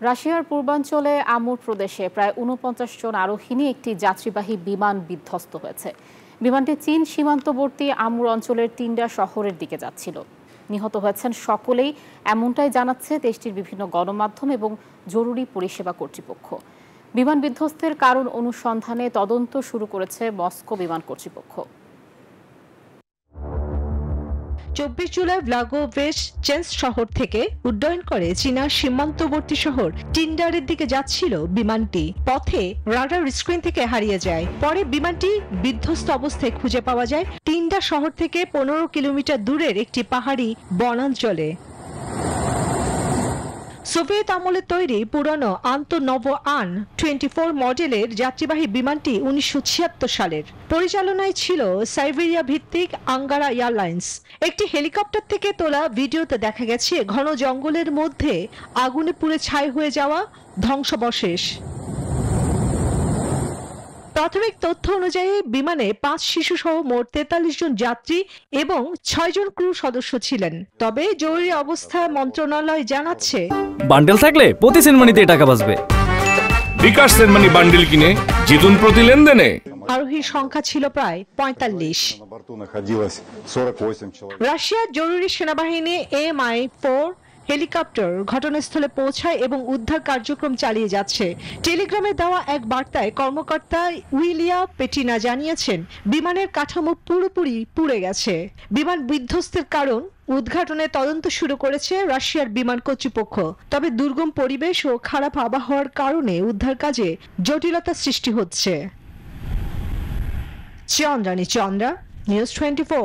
রাশিয়ার পূর্বাঞ্চলে আমুর প্রদেশে প্রায় ৪৯ জন আরোহী নিয়ে একটি যাত্রীবাহী বিমান বিধ্বস্ত হয়েছে। বিমানটি চীন সীমান্তবর্তী আমুর অঞ্চলের তিনটা শহরের দিকে যাচ্ছিল। নিহত হয়েছেন সকলেই, এমনটাই জানাচ্ছে দেশটির বিভিন্ন গণমাধ্যম এবং জরুরি পরিষেবা কর্তৃপক্ষ। বিমান বিধ্বস্তের কারণ অনুসন্ধানে তদন্ত শুরু করেছে মস্কো বিমান কর্তৃপক্ষ। ২৪ জুলাই ভ্লাগোভেচচেন্স্ক শহর থেকে উড্ডয়ন করে চীনা সীমান্তবর্তী শহর টিন্ডারের দিকে যাচ্ছিল বিমানটি। পথে রাডার স্ক্রিন থেকে হারিয়ে যায়। পরে বিমানটি বিধ্বস্ত অবস্থায় খুঁজে পাওয়া যায় টিন্ডা শহর থেকে ১৫ কিলোমিটার দূরের একটি পাহাড়ি বনাঞ্চলে। সোভিয়েত আমলে তৈরি পুরনো আন্তনভ আন-24 মডেলের যাত্রীবাহী বিমানটি ১৯৭৬ সালের। পরিচালনায় ছিল সাইবেরিয়া ভিত্তিক আঙ্গারা এয়ারলাইন্স। একটি হেলিকপ্টার থেকে তোলা ভিডিওতে দেখা গেছে ঘন জঙ্গলের মধ্যে আগুনে পুড়ে ছাই হয়ে যাওয়া ধ্বংসাবশেষ। প্রাথমিক তথ্য অনুযায়ী বিমানে ৫ শিশু সহ মোট ৪৩ জন যাত্রী এবং ৬ জন ক্রু সদস্য ছিলেন। তবে জরুরি অবস্থা মন্ত্রণালয় জানাচ্ছে, বান্ডেল থাকলে প্রতি সেনমানিতে টাকা বাঁচবে। বিকাশ সেনমানি বান্ডেল কিনে জিতুন প্রতি লেনদেনে। আরোহীর সংখ্যা ছিল প্রায় ৪৫। রাশিয়ার জরুরি সেনাবাহিনী MI-4 হেলিকপ্টার ঘটনাস্থলে পৌঁছায় এবং উদ্ধার কার্যক্রম চালিয়ে যাচ্ছে। টেলিগ্রামে দেওয়া এক বার্তায় কর্মকর্তা উইলিয়া পেটিনা জানিয়েছেন, বিমানের কাঠামো পুরোপুরি পুড়ে গেছে। বিমান বিধ্বস্তের কারণ উদ্ঘাটনে তদন্ত শুরু করেছে রাশিয়ার বিমান কর্তৃপক্ষ। তবে দুর্গম পরিবেশ ও খারাপ আবহাওয়ার কারণে উদ্ধার কাজে জটিলতা সৃষ্টি হচ্ছে। চন্দ্রানী চন্দ্রা, নিউজ 24।